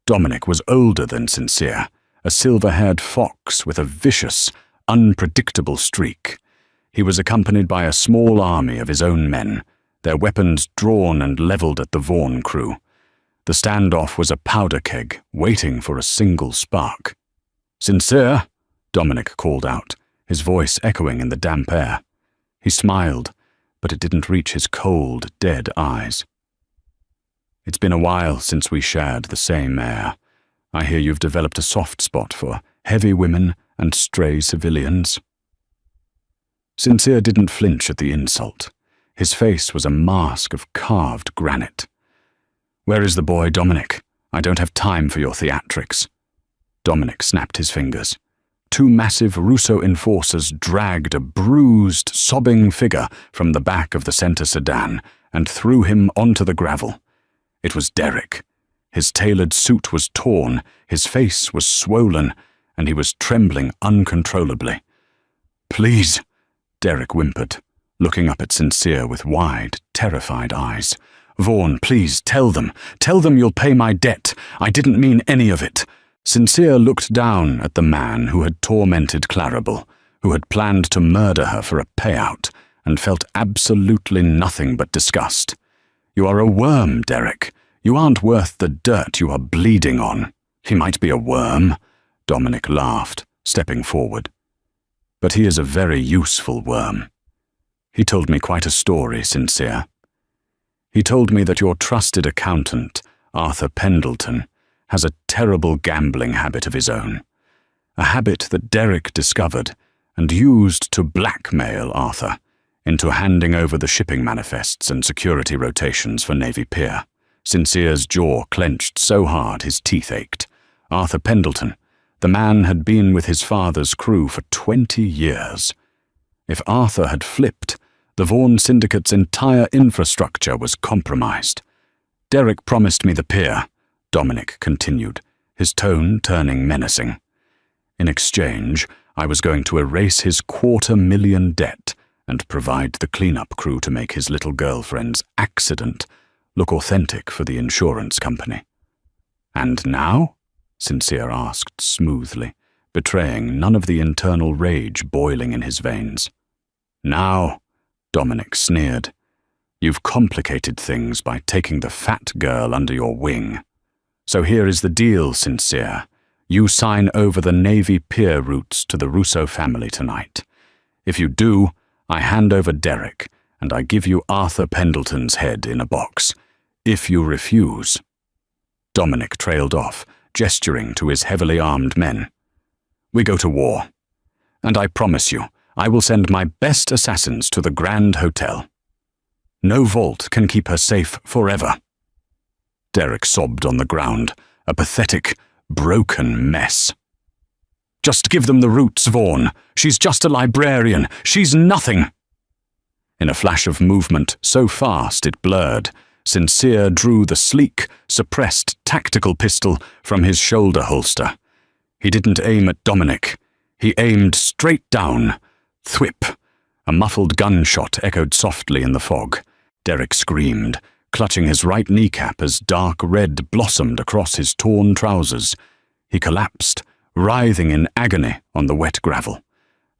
Dominic was older than Sincere, a silver-haired fox with a vicious, unpredictable streak. He was accompanied by a small army of his own men, their weapons drawn and leveled at the Vaughan crew. The standoff was a powder keg, waiting for a single spark. "Sincere?" Dominic called out, his voice echoing in the damp air. He smiled, but it didn't reach his cold, dead eyes. "It's been a while since we shared the same air. I hear you've developed a soft spot for heavy women and stray civilians." Sincere didn't flinch at the insult. His face was a mask of carved granite. "Where is the boy, Dominic? I don't have time for your theatrics." Dominic snapped his fingers. Two massive Russo enforcers dragged a bruised, sobbing figure from the back of the center sedan and threw him onto the gravel. It was Derek. His tailored suit was torn, his face was swollen, and he was trembling uncontrollably. "Please," Derek whimpered, looking up at Sincere with wide, terrified eyes. "Vaughan, please, tell them you'll pay my debt. I didn't mean any of it." Sincere looked down at the man who had tormented Clarabel, who had planned to murder her for a payout, and felt absolutely nothing but disgust. "You are a worm, Derek. You aren't worth the dirt you are bleeding on." "He might be a worm," Dominic laughed, stepping forward. "But he is a very useful worm. He told me quite a story, Sincere. He told me that your trusted accountant, Arthur Pendleton, has a terrible gambling habit of his own, a habit that Derek discovered and used to blackmail Arthur into handing over the shipping manifests and security rotations for Navy Pier." Sincere's jaw clenched so hard his teeth ached. Arthur Pendleton, the man had been with his father's crew for 20 years. If Arthur had flipped, the Vaughan Syndicate's entire infrastructure was compromised. "Derek promised me the pier," Dominic continued, his tone turning menacing. "In exchange, I was going to erase his $250,000 debt and provide the cleanup crew to make his little girlfriend's accident look authentic for the insurance company." "And now?" Sincere asked smoothly, betraying none of the internal rage boiling in his veins. "Now," Dominic sneered, "you've complicated things by taking the fat girl under your wing. So here is the deal, Sincere. You sign over the Navy Pier routes to the Russo family tonight. If you do, I hand over Derek, and I give you Arthur Pendleton's head in a box. If you refuse—" Dominic trailed off, gesturing to his heavily armed men. "We go to war. And I promise you, I will send my best assassins to the Grand Hotel. No vault can keep her safe forever." Derek sobbed on the ground, a pathetic, broken mess. "Just give them the routes, Vaughan. She's just a librarian. She's nothing." In a flash of movement so fast it blurred, Sincere drew the sleek, suppressed tactical pistol from his shoulder holster. He didn't aim at Dominic. He aimed straight down. Thwip! A muffled gunshot echoed softly in the fog. Derek screamed, clutching his right kneecap as dark red blossomed across his torn trousers. He collapsed, writhing in agony on the wet gravel.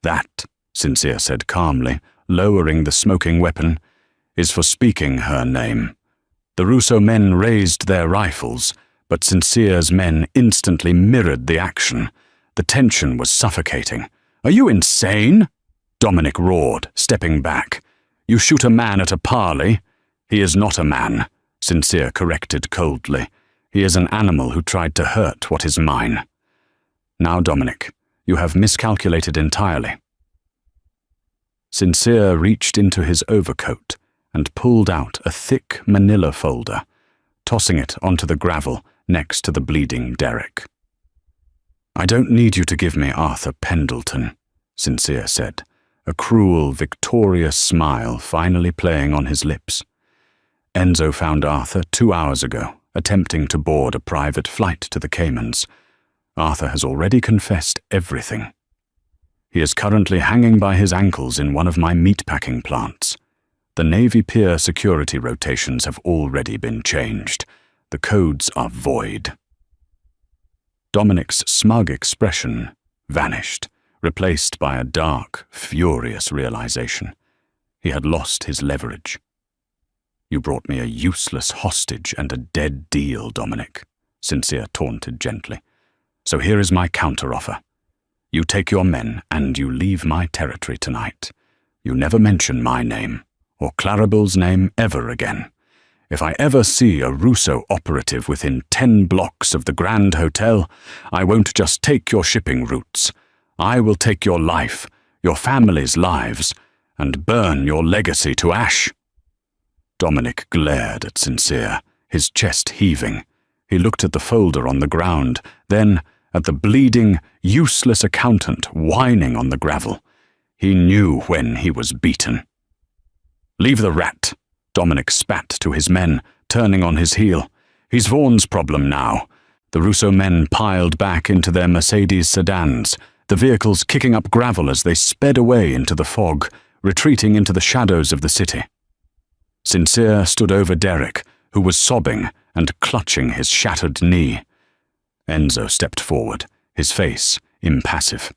"That," Sincere said calmly, lowering the smoking weapon, "is for speaking her name." The Russo men raised their rifles, but Sincere's men instantly mirrored the action. The tension was suffocating. "Are you insane?" Dominic roared, stepping back. "You shoot a man at a parley." "He is not a man," Sincere corrected coldly. "He is an animal who tried to hurt what is mine." "Now, Dominic, you have miscalculated entirely." Sincere reached into his overcoat and pulled out a thick manila folder, tossing it onto the gravel next to the bleeding Derek. "I don't need you to give me Arthur Pendleton," Sincere said, a cruel, victorious smile finally playing on his lips. "Enzo found Arthur 2 hours ago, attempting to board a private flight to the Caymans. Arthur has already confessed everything. He is currently hanging by his ankles in one of my meatpacking plants. The Navy Pier security rotations have already been changed. The codes are void." Dominic's smug expression vanished, replaced by a dark, furious realization. He had lost his leverage. "You brought me a useless hostage and a dead deal, Dominic," Sincere taunted gently. "So here is my counteroffer. You take your men and you leave my territory tonight. You never mention my name, or Clarabelle's name ever again. If I ever see a Russo operative within 10 blocks of the Grand Hotel, I won't just take your shipping routes. I will take your life, your family's lives, and burn your legacy to ash." Dominic glared at Sincere, his chest heaving. He looked at the folder on the ground, then at the bleeding, useless accountant whining on the gravel. He knew when he was beaten. "Leave the rat," Dominic spat to his men, turning on his heel. "He's Vaughan's problem now." The Russo men piled back into their Mercedes sedans, the vehicles kicking up gravel as they sped away into the fog, retreating into the shadows of the city. Sincere stood over Derek, who was sobbing and clutching his shattered knee. Enzo stepped forward, his face impassive.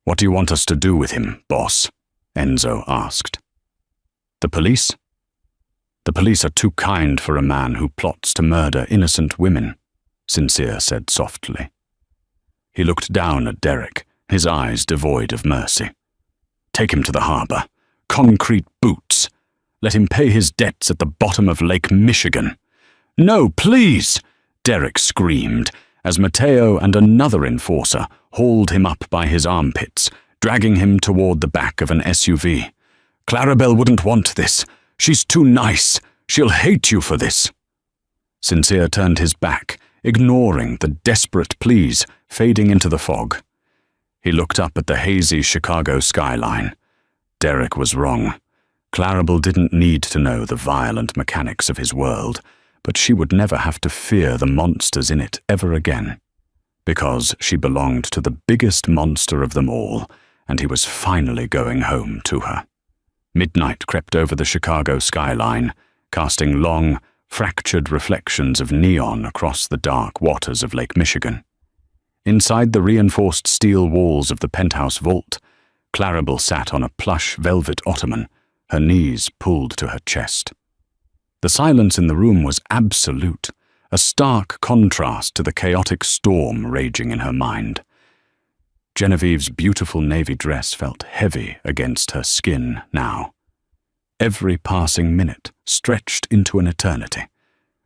"What do you want us to do with him, boss?" Enzo asked. "The police?" "The police are too kind for a man who plots to murder innocent women," Sincere said softly. He looked down at Derek, his eyes devoid of mercy. "Take him to the harbor. Concrete boots. Let him pay his debts at the bottom of Lake Michigan." "No, please!" Derek screamed, as Matteo and another enforcer hauled him up by his armpits, dragging him toward the back of an SUV. "Clarabelle wouldn't want this. She's too nice. She'll hate you for this." Sincere turned his back, ignoring the desperate pleas fading into the fog. He looked up at the hazy Chicago skyline. Derek was wrong. Clarabelle didn't need to know the violent mechanics of his world, but she would never have to fear the monsters in it ever again, because she belonged to the biggest monster of them all, and he was finally going home to her. Midnight crept over the Chicago skyline, casting long, fractured reflections of neon across the dark waters of Lake Michigan. Inside the reinforced steel walls of the penthouse vault, Clarabelle sat on a plush velvet ottoman, her knees pulled to her chest. The silence in the room was absolute, a stark contrast to the chaotic storm raging in her mind. Genevieve's beautiful navy dress felt heavy against her skin now. Every passing minute stretched into an eternity.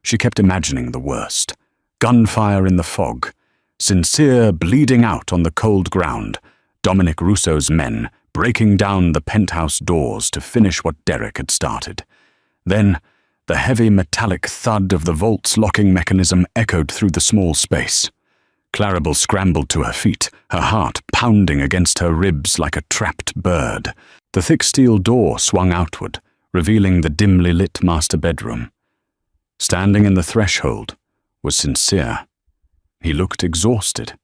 She kept imagining the worst. Gunfire in the fog, Sincere bleeding out on the cold ground, Dominic Russo's men breaking down the penthouse doors to finish what Derek had started. Then, the heavy metallic thud of the vault's locking mechanism echoed through the small space. Clarabelle scrambled to her feet, her heart pounding against her ribs like a trapped bird. The thick steel door swung outward, revealing the dimly lit master bedroom. Standing in the threshold was Sincere. He looked exhausted.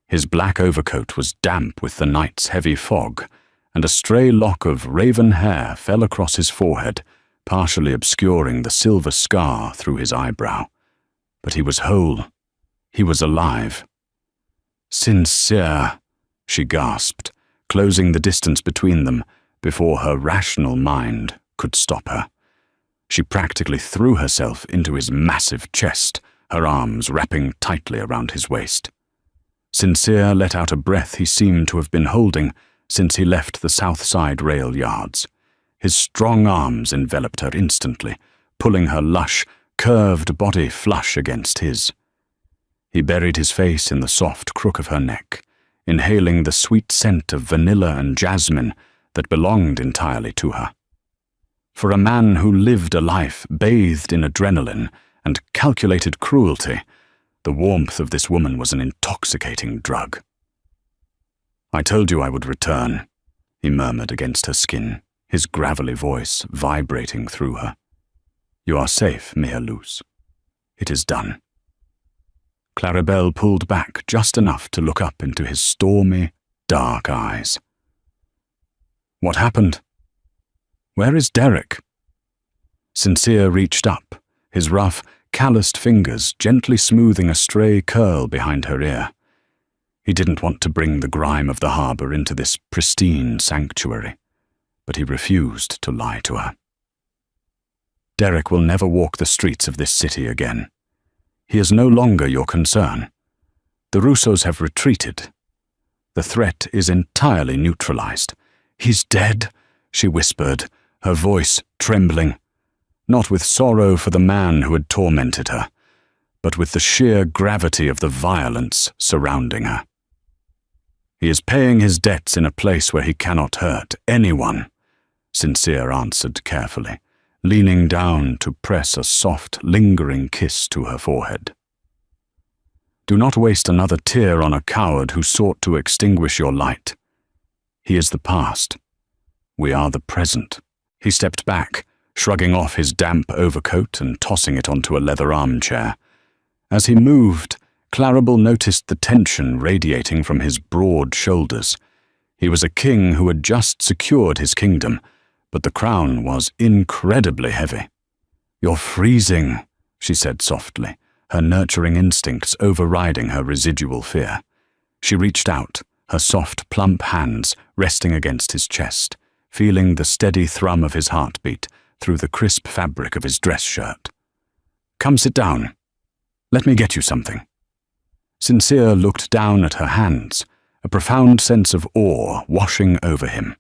His black overcoat was damp with the night's heavy fog, and a stray lock of raven hair fell across his forehead, partially obscuring the silver scar through his eyebrow. But he was whole. He was alive. "Sincere," she gasped, closing the distance between them before her rational mind could stop her. She practically threw herself into his massive chest, her arms wrapping tightly around his waist. Sincere let out a breath he seemed to have been holding since he left the South Side rail yards. His strong arms enveloped her instantly, pulling her lush, curved body flush against his. He buried his face in the soft crook of her neck, inhaling the sweet scent of vanilla and jasmine that belonged entirely to her. For a man who lived a life bathed in adrenaline and calculated cruelty, the warmth of this woman was an intoxicating drug. "I told you I would return," he murmured against her skin, his gravelly voice vibrating through her. "You are safe, Mea Luz. It is done." Clarabelle pulled back just enough to look up into his stormy, dark eyes. "What happened? Where is Derek?" Sincere reached up, his rough, calloused fingers gently smoothing a stray curl behind her ear. He didn't want to bring the grime of the harbor into this pristine sanctuary, but he refused to lie to her. Derek will never walk the streets of this city again. He is no longer your concern. The Russos have retreated. The threat is entirely neutralized. He's dead, she whispered, her voice trembling, not with sorrow for the man who had tormented her, but with the sheer gravity of the violence surrounding her. He is paying his debts in a place where he cannot hurt anyone, Sincere answered carefully, leaning down to press a soft, lingering kiss to her forehead. Do not waste another tear on a coward who sought to extinguish your light. He is the past. We are the present. He stepped back, shrugging off his damp overcoat and tossing it onto a leather armchair. As he moved, Claribel noticed the tension radiating from his broad shoulders. He was a king who had just secured his kingdom, but the crown was incredibly heavy. "You're freezing," she said softly, her nurturing instincts overriding her residual fear. She reached out, her soft, plump hands resting against his chest, feeling the steady thrum of his heartbeat through the crisp fabric of his dress shirt. "Come sit down. Let me get you something." Sincere looked down at her hands, a profound sense of awe washing over him.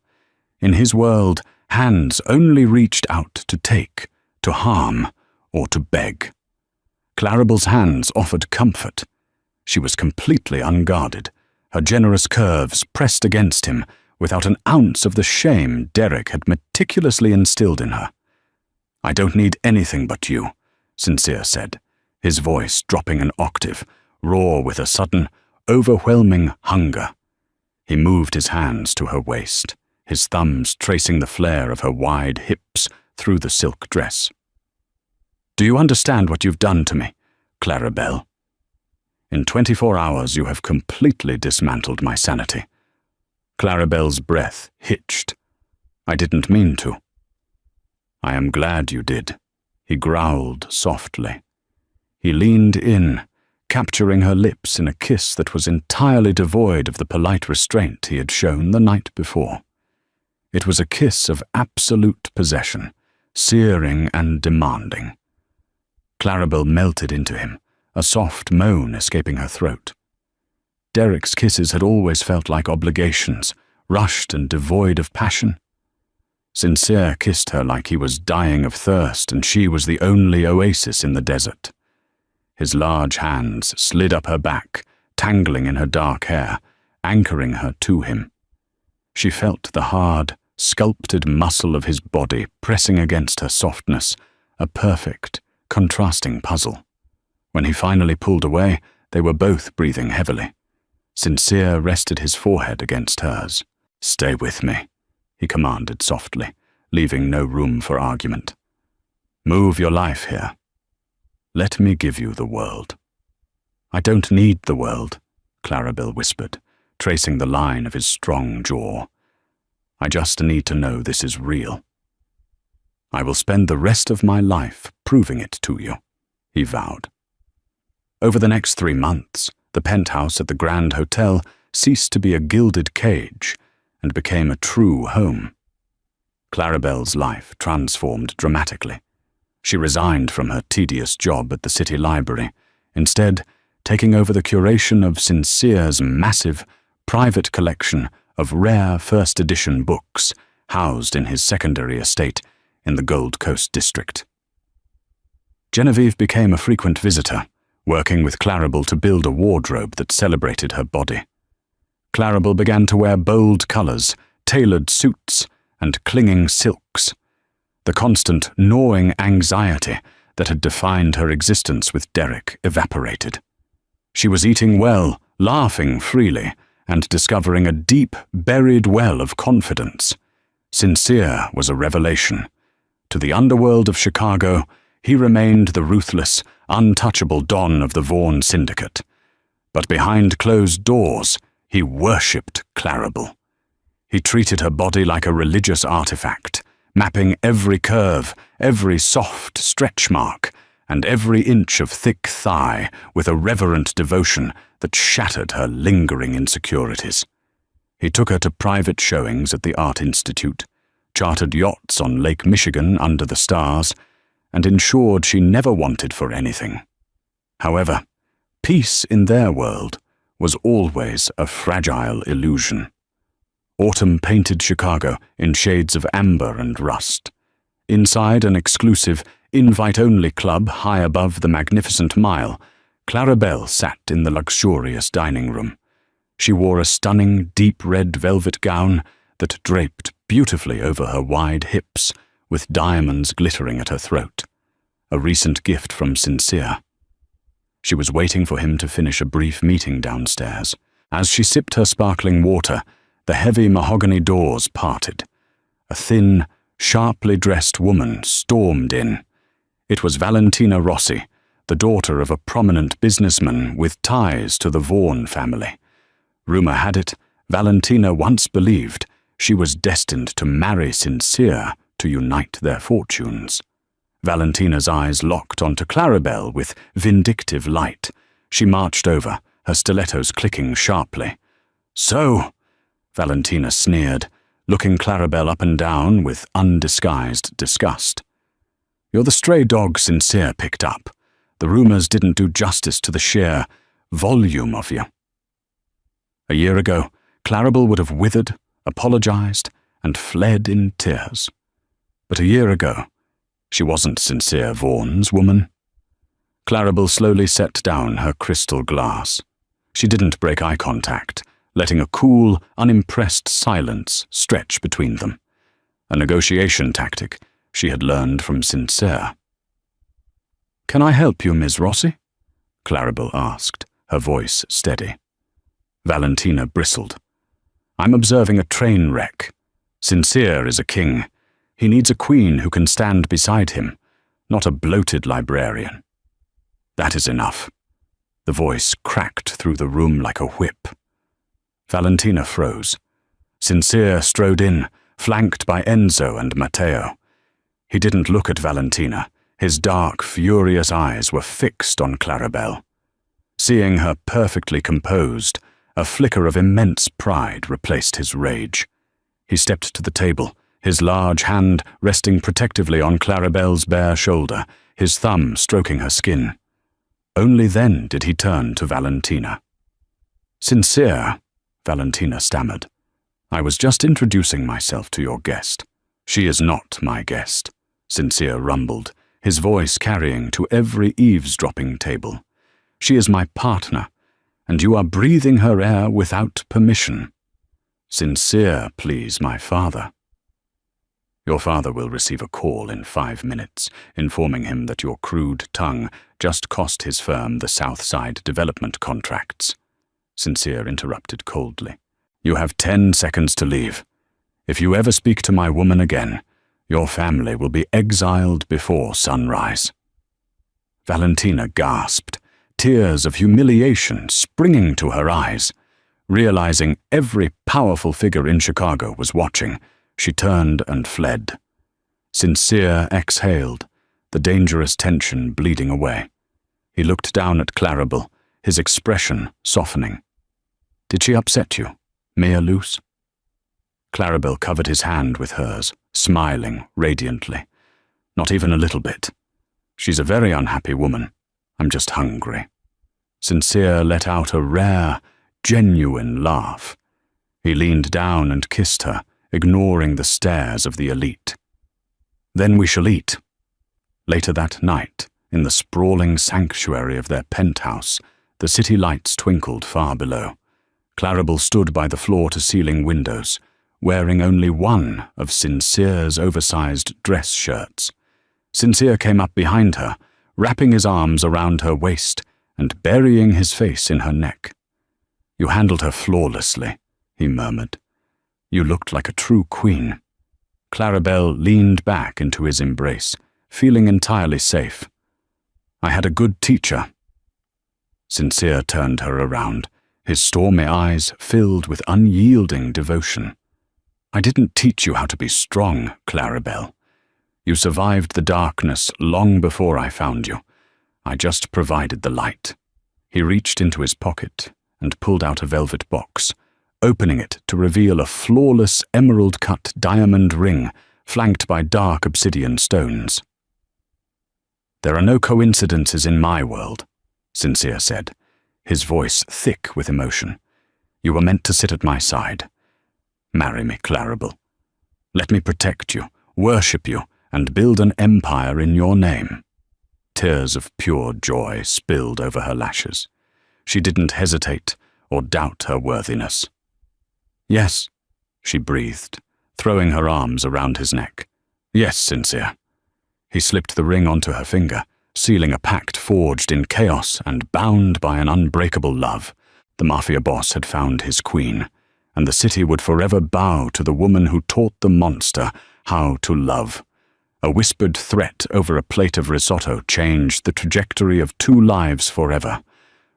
In his world, hands only reached out to take, to harm, or to beg. Claribel's hands offered comfort. She was completely unguarded, her generous curves pressed against him without an ounce of the shame Derek had meticulously instilled in her. "I don't need anything but you," Sincere said, his voice dropping an octave, raw with a sudden, overwhelming hunger. He moved his hands to her waist, his thumbs tracing the flare of her wide hips through the silk dress. "Do you understand what you've done to me, Claribel? In 24 hours you have completely dismantled my sanity." Claribel's breath hitched. "I didn't mean to." "I am glad you did," he growled softly. He leaned in, capturing her lips in a kiss that was entirely devoid of the polite restraint he had shown the night before. It was a kiss of absolute possession, searing and demanding. Claribel melted into him, a soft moan escaping her throat. Derek's kisses had always felt like obligations, rushed and devoid of passion. Sincere kissed her like he was dying of thirst and she was the only oasis in the desert. His large hands slid up her back, tangling in her dark hair, anchoring her to him. She felt the hard, sculpted muscle of his body pressing against her softness, a perfect, contrasting puzzle. When he finally pulled away, they were both breathing heavily. Sincere rested his forehead against hers. "Stay with me," he commanded softly, leaving no room for argument. "Move your life here. Let me give you the world." "I don't need the world," Claribel whispered, tracing the line of his strong jaw. "I just need to know this is real." "I will spend the rest of my life proving it to you," he vowed. Over the next 3 months, the penthouse at the Grand Hotel ceased to be a gilded cage and became a true home. Claribel's life transformed dramatically. She resigned from her tedious job at the city library, instead taking over the curation of Sincere's massive, private collection of rare first-edition books housed in his secondary estate in the Gold Coast district. Genevieve became a frequent visitor, working with Claribel to build a wardrobe that celebrated her body. Claribel began to wear bold colors, tailored suits, and clinging silks. The constant, gnawing anxiety that had defined her existence with Derek evaporated. She was eating well, laughing freely, and discovering a deep, buried well of confidence. Sincere was a revelation. To the underworld of Chicago, he remained the ruthless, untouchable don of the Vaughn Syndicate. But behind closed doors, he worshipped Claribel. He treated her body like a religious artifact, mapping every curve, every soft stretch mark, and every inch of thick thigh with a reverent devotion that shattered her lingering insecurities. He took her to private showings at the Art Institute, chartered yachts on Lake Michigan under the stars, and ensured she never wanted for anything. However, peace in their world was always a fragile illusion. Autumn painted Chicago in shades of amber and rust. Inside an exclusive, invite-only club high above the magnificent Mile, Clarabelle sat in the luxurious dining room. She wore a stunning, deep red velvet gown that draped beautifully over her wide hips, with diamonds glittering at her throat, a recent gift from Sincere. She was waiting for him to finish a brief meeting downstairs. As she sipped her sparkling water, the heavy mahogany doors parted. A thin, sharply dressed woman stormed in. It was Valentina Rossi, the daughter of a prominent businessman with ties to the Vaughan family. Rumor had it, Valentina once believed she was destined to marry Sincere to unite their fortunes. Valentina's eyes locked onto Clarabelle with vindictive light. She marched over, her stilettos clicking sharply. "So," Valentina sneered, looking Clarabelle up and down with undisguised disgust. "You're the stray dog Sincere picked up. The rumors didn't do justice to the sheer volume of you." A year ago, Clarabelle would have withered, apologized, and fled in tears. But a year ago, she wasn't Sincere Vaughan's woman. Clarabelle slowly set down her crystal glass. She didn't break eye contact, letting a cool, unimpressed silence stretch between them, a negotiation tactic she had learned from Sincere. "Can I help you, Ms. Rossi?" Clarabelle asked, her voice steady. Valentina bristled. "I'm observing a train wreck. Sincere is a king. He needs a queen who can stand beside him, not a bloated librarian." "That is enough." The voice cracked through the room like a whip. Valentina froze. Sincere strode in, flanked by Enzo and Matteo. He didn't look at Valentina. His dark, furious eyes were fixed on Clarabelle. Seeing her perfectly composed, a flicker of immense pride replaced his rage. He stepped to the table, his large hand resting protectively on Clarabelle's bare shoulder, his thumb stroking her skin. Only then did he turn to Valentina. "Sincere," Valentina stammered. "I was just introducing myself to your guest." "She is not my guest," Sincere rumbled, his voice carrying to every eavesdropping table. "She is my partner, and you are breathing her air without permission." "Sincere, please, my father." "Your father will receive a call in 5 minutes, informing him that your crude tongue just cost his firm the Southside development contracts," Sincere interrupted coldly. "You have 10 seconds to leave. If you ever speak to my woman again, your family will be exiled before sunrise." Valentina gasped, tears of humiliation springing to her eyes. Realizing every powerful figure in Chicago was watching, she turned and fled. Sincere exhaled, the dangerous tension bleeding away. He looked down at Clarabelle, his expression softening. "Did she upset you, Mea Luce?" Clarabelle covered his hand with hers, smiling radiantly. "Not even a little bit. She's a very unhappy woman. I'm just hungry." Sincere let out a rare, genuine laugh. He leaned down and kissed her, ignoring the stares of the elite. "Then we shall eat." Later that night, in the sprawling sanctuary of their penthouse, the city lights twinkled far below. Clarabelle stood by the floor-to-ceiling windows, wearing only one of Sincere's oversized dress shirts. Sincere came up behind her, wrapping his arms around her waist and burying his face in her neck. "You handled her flawlessly," he murmured. "You looked like a true queen." Clarabelle leaned back into his embrace, feeling entirely safe. "I had a good teacher." Sincere turned her around, his stormy eyes filled with unyielding devotion. "I didn't teach you how to be strong, Clarabelle. You survived the darkness long before I found you, I just provided the light." He reached into his pocket and pulled out a velvet box, opening it to reveal a flawless emerald-cut diamond ring flanked by dark obsidian stones. "There are no coincidences in my world," Sincere said, his voice thick with emotion. "You were meant to sit at my side. Marry me, Clarabel. Let me protect you, worship you, and build an empire in your name." Tears of pure joy spilled over her lashes. She didn't hesitate or doubt her worthiness. "Yes," she breathed, throwing her arms around his neck. "Yes, Sincere." He slipped the ring onto her finger, sealing a pact forged in chaos and bound by an unbreakable love. The Mafia boss had found his queen, and the city would forever bow to the woman who taught the monster how to love. A whispered threat over a plate of risotto changed the trajectory of 2 lives forever.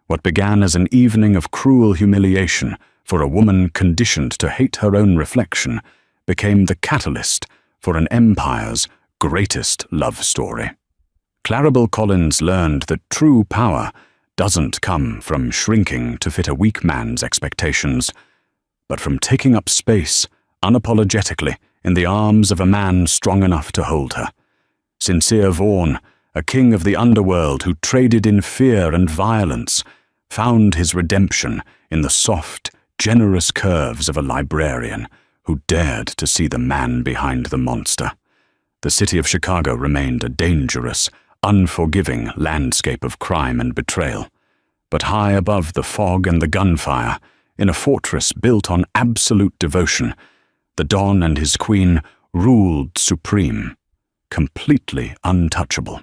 What began as an evening of cruel humiliation for a woman conditioned to hate her own reflection became the catalyst for an empire's greatest love story. Clarabel Collins learned that true power doesn't come from shrinking to fit a weak man's expectations, but from taking up space unapologetically in the arms of a man strong enough to hold her. Sincere Vaughan, a king of the underworld who traded in fear and violence, found his redemption in the soft, generous curves of a librarian who dared to see the man behind the monster. The city of Chicago remained a dangerous, unforgiving landscape of crime and betrayal. But high above the fog and the gunfire, in a fortress built on absolute devotion, the Don and his queen ruled supreme, completely untouchable.